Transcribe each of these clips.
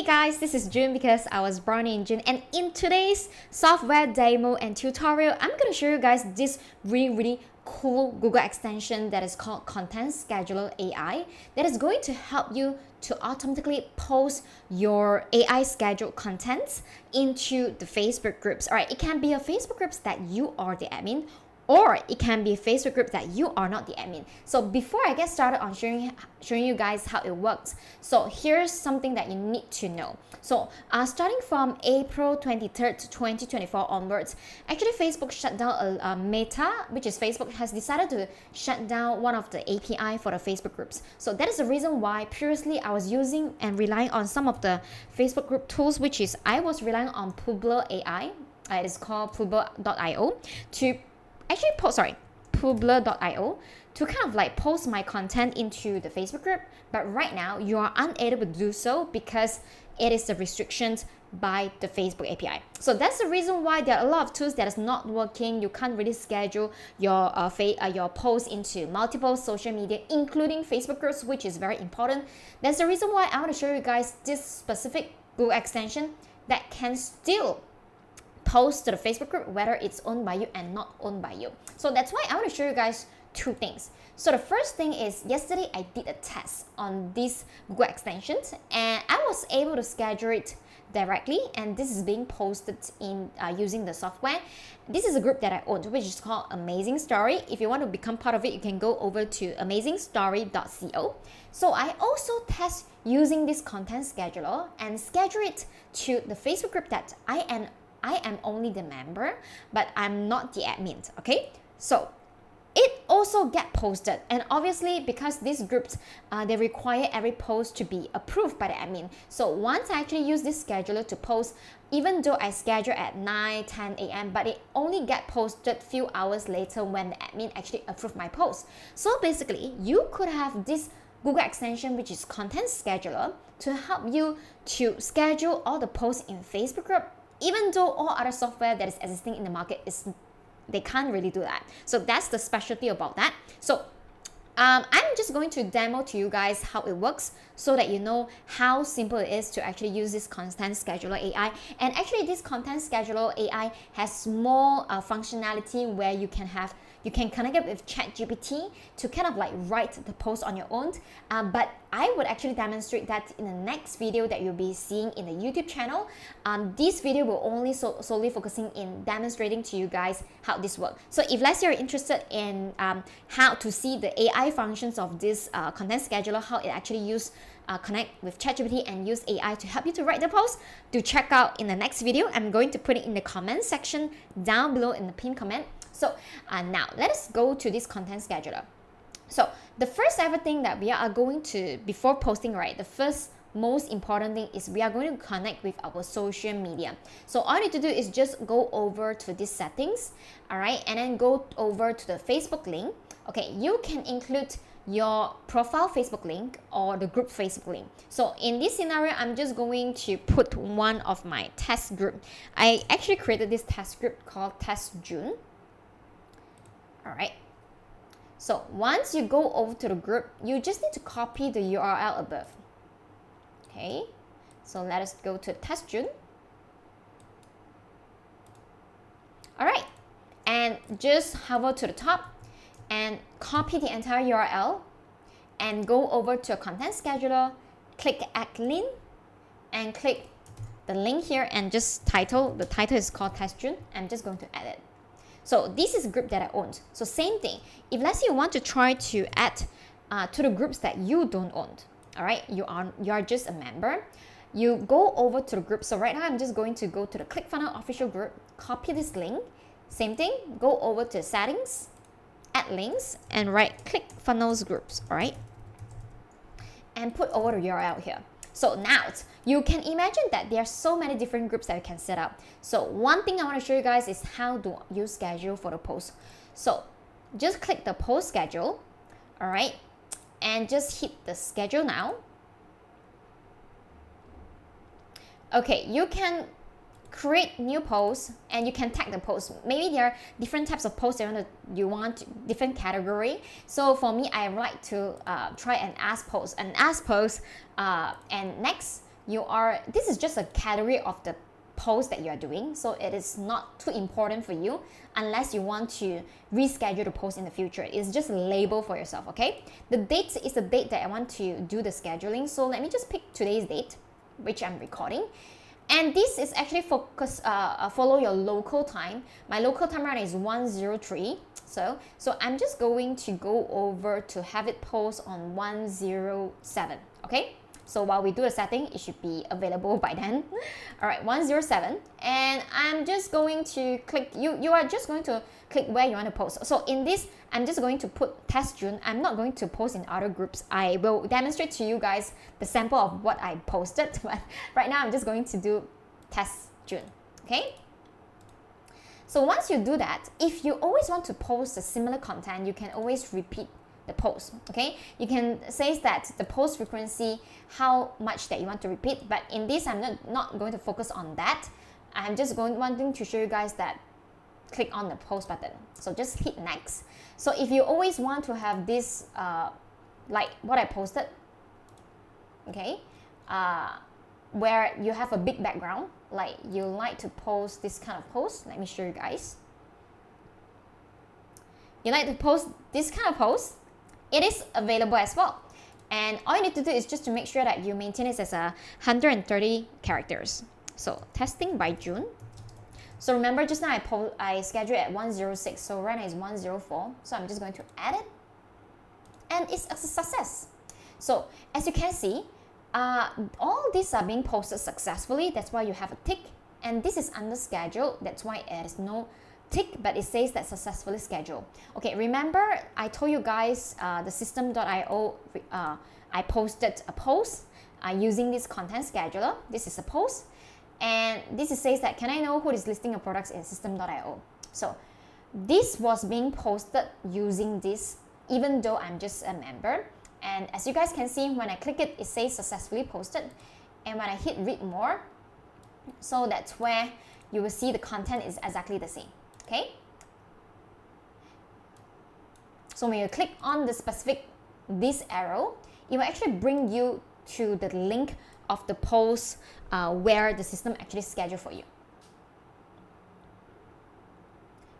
guys, this is June because I was born in June, and in today's software demo and tutorial, I'm going to show you guys this really cool Google extension that is called Content Scheduler AI that is going to help you to automatically post your AI scheduled contents into the Facebook groups. All right, it can be a Facebook groups that you are the admin, or it can be a Facebook group that you are not the admin. So before I get started on showing you guys how it works, so here's something that you need to know. So starting from April 23rd, 2024 onwards, actually Facebook shut down a Meta, which is Facebook, has decided to shut down one of the API for the Facebook groups. So that is the reason why previously I was using and relying on some of the Facebook group tools, which is I was relying on Publer AI. It is called Publer.io to actually Publer.io to kind of like post my content into the Facebook group, but right now you are unable to do so because it is the restrictions by the Facebook API. So that's the reason why there are a lot of tools that is not working. You can't really schedule your posts into multiple social media, including Facebook groups, which is very important. That's the reason why I want to show you guys this specific Google extension that can still post to the Facebook group, whether it's owned by you and not owned by you. So that's why I want to show you guys two things. So the first thing is, yesterday I did a test on these Google extensions and I was able to schedule it directly, and this is being posted in using the software. This is a group that I own, which is called Amazing Story. If you want to become part of it, you can go over to amazingstory.co. So I also test using this content scheduler and schedule it to the Facebook group that I am only the member, but I'm not the admin, okay? So it also get posted, and obviously because these groups, they require every post to be approved by the admin. So once I actually use this scheduler to post, even though I schedule at 9-10 a.m., but it only get posted few hours later when the admin actually approved my post. So basically, you could have this Google extension, which is Content Scheduler, to help you to schedule all the posts in Facebook group, even though all other software that is existing in the market they can't really do that. So that's the specialty about that. So I'm just going to demo to you guys how it works so that you know how simple it is to actually use this Content Scheduler AI. And actually this Content Scheduler AI has more functionality where you can connect it with ChatGPT to kind of like write the post on your own. But I would actually demonstrate that in the next video that you'll be seeing in the YouTube channel. This video will only solely focusing in demonstrating to you guys how this works. So if let's say you're interested in how to see the AI functions of this content scheduler, how it actually connect with ChatGPT and use AI to help you to write the post, do check out in the next video. I'm going to put it in the comment section down below in the pinned comment. So now let us go to this content scheduler. So the first ever thing that we are going to, before posting, right, the first most important thing is we are going to connect with our social media. So all you need to do is just go over to these settings, all right, and then go over to the Facebook link. Okay, you can include your profile Facebook link or the group Facebook link. So in this scenario, I'm just going to put one of my test group. I actually created this test group called Test June. All right. So once you go over to the group, you just need to copy the URL above. Okay. So let us go to Test June. All right. And just hover to the top and copy the entire URL and go over to a content scheduler, click Add Link, and click the link here and just title. The title is called Test June. I'm just going to add it. So this is a group that I own. So same thing. If let's say you want to try to add to the groups that you don't own, all right, you are just a member, you go over to the group. So right now I'm just going to go to the ClickFunnels official group, copy this link, same thing, go over to settings, add links, and right click funnels groups, all right, and put over the URL here. So now you can imagine that there are so many different groups that you can set up. So one thing I want to show you guys is how do you schedule for the post. So just click the post schedule, all right, and just hit the schedule now. Okay, you can create new posts and you can tag the post. Maybe there are different types of posts you want different category. So for me, I like to try an ask post, and next this is just a category of the post that you are doing, so it is not too important for you unless you want to reschedule the post in the future. It's just a label for yourself, okay? The date is the date that I want to do the scheduling, so let me just pick today's date, which I'm recording. And this is actually follow your local time. My local time right now is 1:03. So I'm just going to go over to have it post on 1:07. Okay. So while we do the setting, it should be available by then. All right, 1:07, and I'm just going to click. You are just going to click where you want to post. So in this, I'm just going to put test June. I'm not going to post in other groups. I will demonstrate to you guys the sample of what I posted, but right now I'm just going to do test June. Okay. So once you do that, if you always want to post a similar content, you can always repeat the post. Okay, you can say that the post frequency, how much that you want to repeat, but in this I'm not going to focus on that. I'm just wanting to show you guys that click on the post button, so just hit next. So if you always want to have this like what I posted, okay, where you have a big background, like you like to post this kind of post, let me show you guys. You like to post this kind of post, it is available as well. And all you need to do is just to make sure that you maintain it as 130 characters. So testing by June. So remember just now I scheduled at 1:06, so right now is 1:04. So I'm just going to add it, and it's a success. So as you can see, all these are being posted successfully. That's why you have a tick, and this is under schedule. That's why it is no tick, but it says that successfully scheduled. Okay, remember I told you guys the system.io, I posted a post using this content scheduler. This is a post, and this says that can I know who is listing your products in system.io. So this was being posted using this, even though I'm just a member. And as you guys can see, when I click it, it says successfully posted, and when I hit read more, so that's where you will see the content is exactly the same. Okay, so when you click on the this arrow, it will actually bring you to the link of the post where the system actually scheduled for you.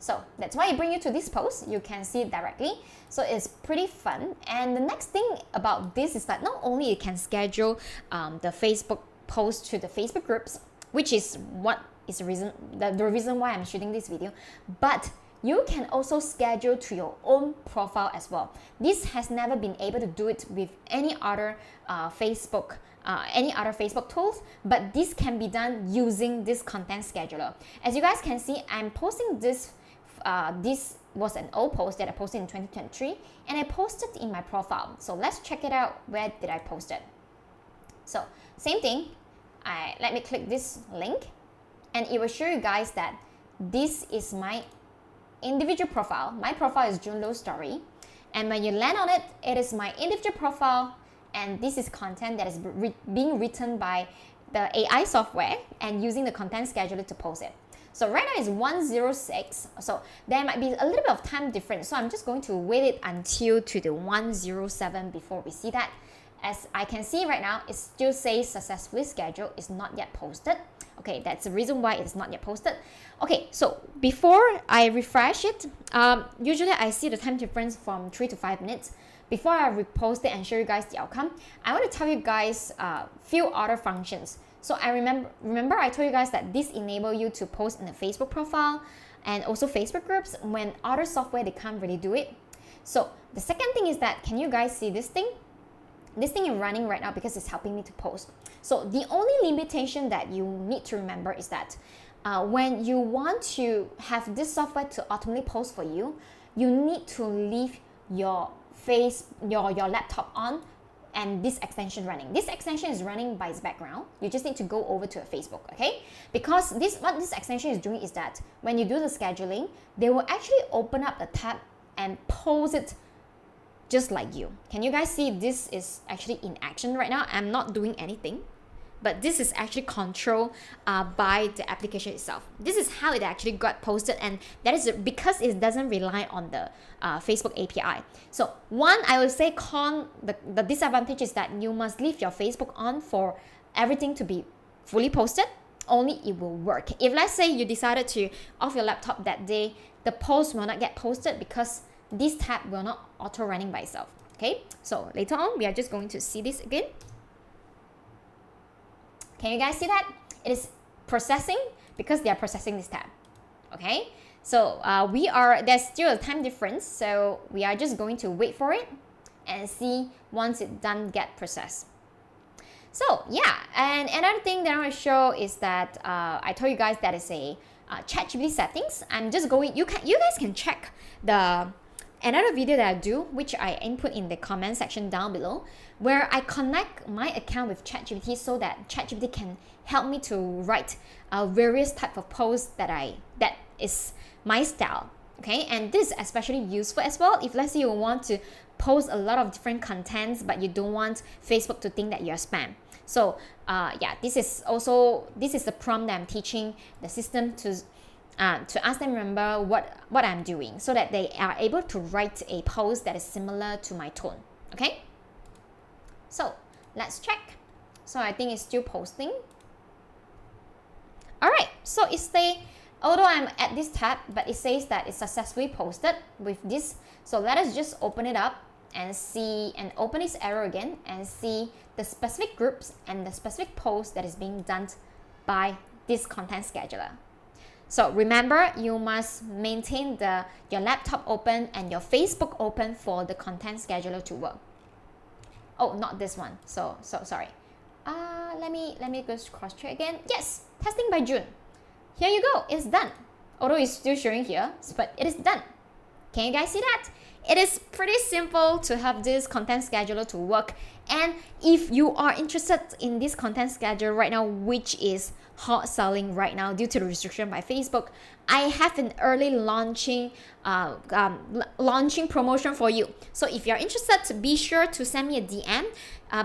So that's why it brings you to this post. You can see it directly. So it's pretty fun. And the next thing about this is that not only you can schedule the Facebook post to the Facebook groups, which is what is the reason why I'm shooting this video, but you can also schedule to your own profile as well. This has never been able to do it with any other Facebook tools, but this can be done using this content scheduler. As you guys can see, I'm posting this. This was an old post that I posted in 2023, and I posted in my profile. So let's check it out. Where did I post it? So same thing. Let me click this link, and it will show you guys that this is my individual profile. My profile is June Low Story, and when you land on it, it is my individual profile, and this is content that is being written by the AI software and using the content scheduler to post it. So right now is 1:06, so there might be a little bit of time difference, so I'm just going to wait it until to the 1:07 before we see that. As I can see right now, it still says successfully scheduled, it's not yet posted. Okay, that's the reason why it's not yet posted. Okay, so before I refresh it, usually I see the time difference from 3 to 5 minutes. Before I repost it and show you guys the outcome, I want to tell you guys a few other functions. So I remember I told you guys that this enable you to post in a Facebook profile and also Facebook groups when other software, they can't really do it. So the second thing is that, can you guys see this thing? This thing is running right now because it's helping me to post. So the only limitation that you need to remember is that when you want to have this software to automatically post for you, you need to leave your laptop on and this extension running. This extension is running by its background. You just need to go over to a Facebook, okay? Because what this extension is doing is that when you do the scheduling, they will actually open up a tab and post it just like you. Can you guys see this is actually in action right now? I'm not doing anything, but this is actually controlled by the application itself. This is how it actually got posted, and that is because it doesn't rely on the Facebook API. So one, I would say the disadvantage is that you must leave your Facebook on for everything to be fully posted, only it will work. If let's say you decided to off your laptop that day, the post will not get posted because this tab will not auto running by itself. Okay, so later on we are just going to see this again. Can you guys see that? It is processing because they are processing this tab. Okay, so there's still a time difference, so we are just going to wait for it and see once it's done get processed. So yeah, and another thing that I want to show is that I told you guys that is a ChatGPT settings. I'm just going, you guys can check another video that I do, which I input in the comment section down below, where I connect my account with ChatGPT so that ChatGPT can help me to write various type of posts that is my style. Okay, and this is especially useful as well if let's say you want to post a lot of different contents but you don't want Facebook to think that you're spam. So yeah, this is the prompt that I'm teaching the system to ask them remember what I'm doing so that they are able to write a post that is similar to my tone. Okay, so let's check. So I think it's still posting. Alright, so although I'm at this tab, but it says that it's successfully posted with this. So let us just open it up and see, and open this arrow again and see the specific groups and the specific post that is being done by this content scheduler. So remember, you must maintain your laptop open and your Facebook open for the content scheduler to work. Oh, not this one. So sorry. Let me go cross check again. Yes, testing by June. Here you go, it's done. Although it's still showing here, but it is done. Can you guys see that? It is pretty simple to have this content scheduler to work. And if you are interested in this content scheduler right now, which is hot selling right now due to the restriction by Facebook, I have an early launching promotion for you. So if you're interested, be sure to send me a DM.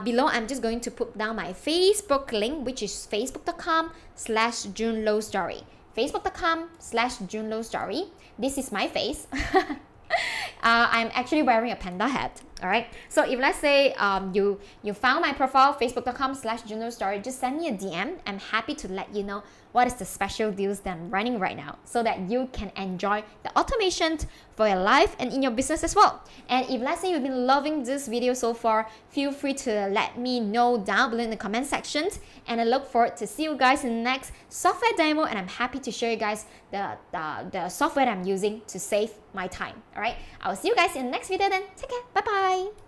Below, I'm just going to put down my Facebook link, which is facebook.com/JuneLowStory. Facebook.com/JuneLowStory. This is my face. I'm actually wearing a panda hat. All right. So if let's say you found my profile, facebook.com/JuneLowStory, just send me a DM. I'm happy to let you know what is the special deals that I'm running right now so that you can enjoy the automation for your life and in your business as well. And if let's say you've been loving this video so far, feel free to let me know down below in the comment section, and I look forward to see you guys in the next software demo, and I'm happy to show you guys the software that I'm using to save my time. All right, I will see you guys in the next video then. Take care. Bye bye.